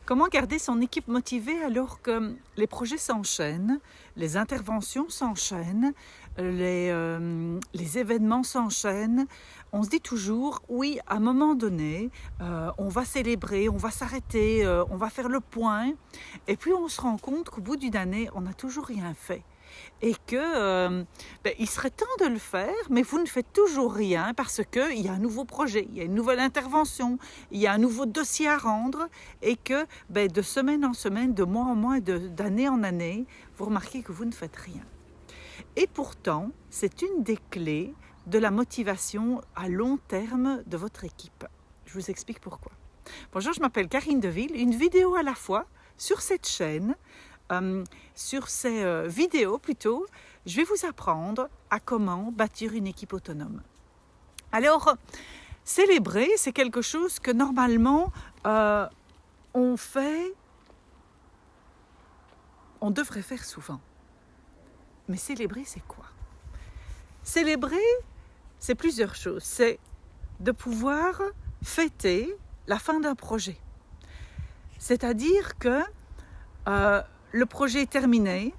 Comment garder son équipe motivée alors que les projets s'enchaînent, les interventions s'enchaînent, les événements s'enchaînent. On se dit toujours, oui, à un moment donné, on va célébrer, on va s'arrêter, on va faire le point. Et puis on se rend compte qu'au bout d'une année, on n'a toujours rien fait. Et que il serait temps de le faire, mais vous ne faites toujours rien parce qu'il y a un nouveau projet, il y a une nouvelle intervention, il y a un nouveau dossier à rendre et que de semaine en semaine, de mois en mois, d'année en année, vous remarquez que vous ne faites rien. Et pourtant, c'est une des clés de la motivation à long terme de votre équipe. Je vous explique pourquoi. Bonjour, je m'appelle Karine Deville, une vidéo à la fois sur cette chaîne. Sur ces vidéos plutôt, je vais vous apprendre à comment bâtir une équipe autonome. Alors, célébrer, c'est quelque chose que normalement on devrait faire souvent. Mais célébrer, c'est quoi? Célébrer, c'est plusieurs choses. C'est de pouvoir fêter la fin d'un projet. C'est-à-dire que le projet est terminé,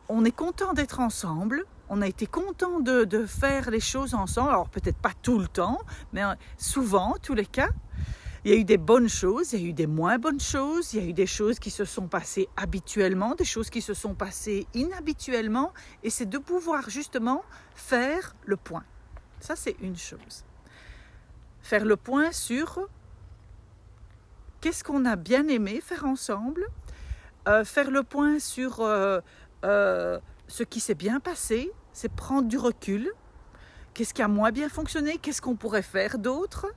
on est content d'être ensemble, on a été content de faire les choses ensemble, alors peut-être pas tout le temps, mais souvent, tous les cas. Il y a eu des bonnes choses, il y a eu des moins bonnes choses, il y a eu des choses qui se sont passées habituellement, des choses qui se sont passées inhabituellement, et c'est de pouvoir justement faire le point. Ça, c'est une chose. Faire le point sur qu'est-ce qu'on a bien aimé faire ensemble, faire le point sur ce qui s'est bien passé, c'est prendre du recul. Qu'est-ce qui a moins bien fonctionné? Qu'est-ce qu'on pourrait faire d'autre?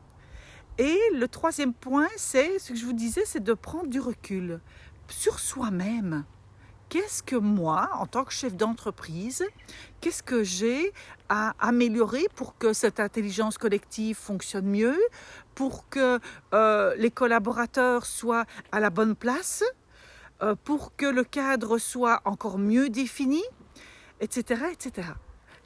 Et le troisième point, c'est ce que je vous disais, c'est de prendre du recul sur soi-même. Qu'est-ce que moi, en tant que chef d'entreprise, qu'est-ce que j'ai à améliorer pour que cette intelligence collective fonctionne mieux, pour que les collaborateurs soient à la bonne place, pour que le cadre soit encore mieux défini, etc., etc.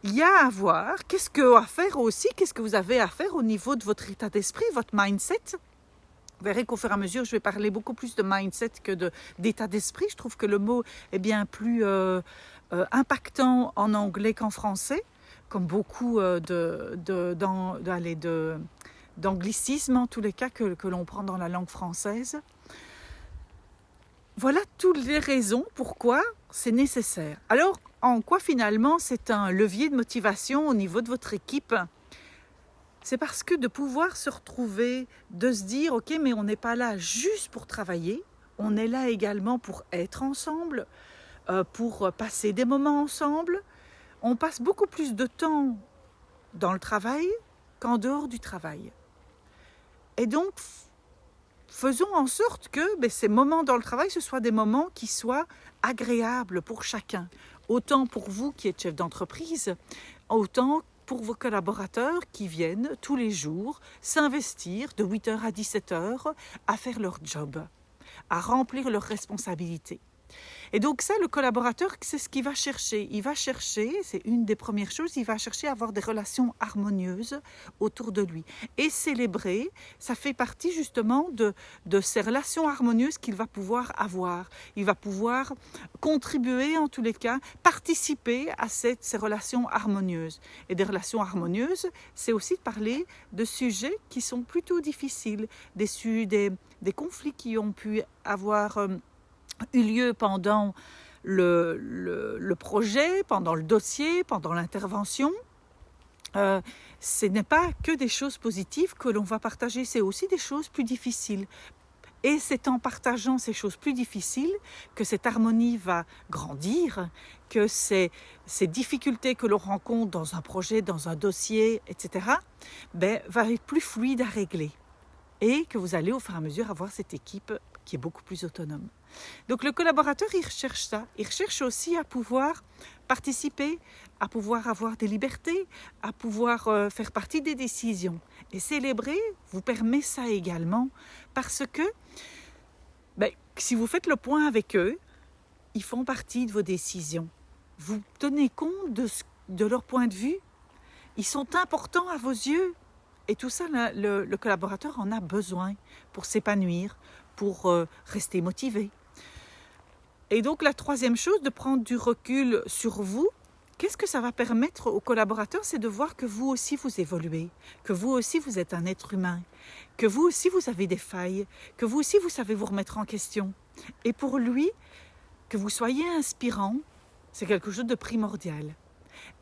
Il y a à voir, qu'est-ce que vous avez à faire au niveau de votre état d'esprit, votre mindset. Vous verrez qu'au fur et à mesure, je vais parler beaucoup plus de mindset que d'état d'esprit. Je trouve que le mot est bien plus impactant en anglais qu'en français, comme beaucoup d'anglicismes en tous les cas que l'on prend dans la langue française. Voilà toutes les raisons pourquoi c'est nécessaire. Alors, en quoi finalement c'est un levier de motivation au niveau de votre équipe? C'est parce que de pouvoir se retrouver, de se dire « Ok, mais on n'est pas là juste pour travailler, on est là également pour être ensemble, pour passer des moments ensemble. » On passe beaucoup plus de temps dans le travail qu'en dehors du travail. Et donc, faisons en sorte que ces moments dans le travail, ce soient des moments qui soient agréables pour chacun. Autant pour vous qui êtes chef d'entreprise, autant pour vos collaborateurs qui viennent tous les jours s'investir de 8h à 17h à faire leur job, à remplir leurs responsabilités. Et donc ça, le collaborateur, c'est ce qu'il va chercher. Il va chercher, c'est une des premières choses, il va chercher à avoir des relations harmonieuses autour de lui. Et célébrer, ça fait partie justement de ces relations harmonieuses qu'il va pouvoir avoir. Il va pouvoir contribuer, en tous les cas, participer à ces relations harmonieuses. Et des relations harmonieuses, c'est aussi de parler de sujets qui sont plutôt difficiles, des conflits qui ont pu avoir eu lieu pendant le projet, pendant le dossier, pendant l'intervention. Ce n'est pas que des choses positives que l'on va partager, c'est aussi des choses plus difficiles. Et c'est en partageant ces choses plus difficiles que cette harmonie va grandir, que ces difficultés que l'on rencontre dans un projet, dans un dossier, etc., va être plus fluide à régler. Et que vous allez au fur et à mesure avoir cette équipe qui est beaucoup plus autonome. Donc le collaborateur, il recherche ça. Il recherche aussi à pouvoir participer, à pouvoir avoir des libertés, à pouvoir faire partie des décisions. Et célébrer vous permet ça également parce que si vous faites le point avec eux, ils font partie de vos décisions. Vous tenez compte de leur point de vue. Ils sont importants à vos yeux. Et tout ça, le collaborateur en a besoin pour s'épanouir, pour rester motivé. Et donc la troisième chose, de prendre du recul sur vous. Qu'est-ce que ça va permettre aux collaborateurs? C'est de voir que vous aussi vous évoluez, que vous aussi vous êtes un être humain, que vous aussi vous avez des failles, que vous aussi vous savez vous remettre en question. Et pour lui, que vous soyez inspirant, c'est quelque chose de primordial.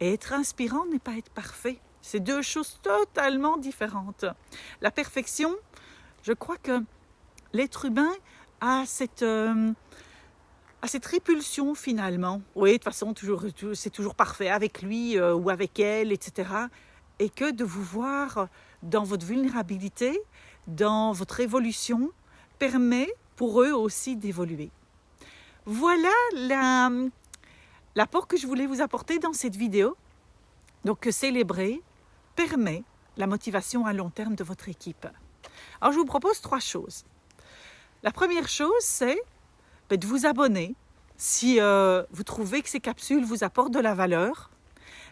Et être inspirant n'est pas être parfait. C'est deux choses totalement différentes. La perfection, je crois que l'être humain a cette répulsion finalement. Oui, de toute façon, c'est toujours parfait avec lui ou avec elle, etc. Et que de vous voir dans votre vulnérabilité, dans votre évolution, permet pour eux aussi d'évoluer. Voilà l'apport que je voulais vous apporter dans cette vidéo. Donc, que célébrer permet la motivation à long terme de votre équipe. Alors, je vous propose 3 choses. La première chose, c'est de vous abonner si vous trouvez que ces capsules vous apportent de la valeur.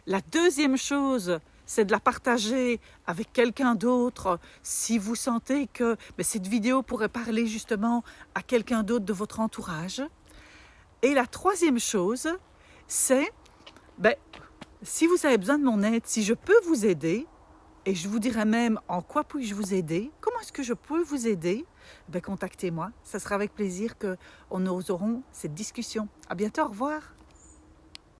La deuxième chose, c'est de la partager avec quelqu'un d'autre si vous sentez que cette vidéo pourrait parler justement à quelqu'un d'autre de votre entourage. Et la troisième chose, c'est si vous avez besoin de mon aide, si je peux vous aider, et je vous dirai même en quoi puis-je vous aider, comment est-ce que je peux vous aider, contactez-moi. Ça sera avec plaisir que nous aurons cette discussion. À bientôt, au revoir.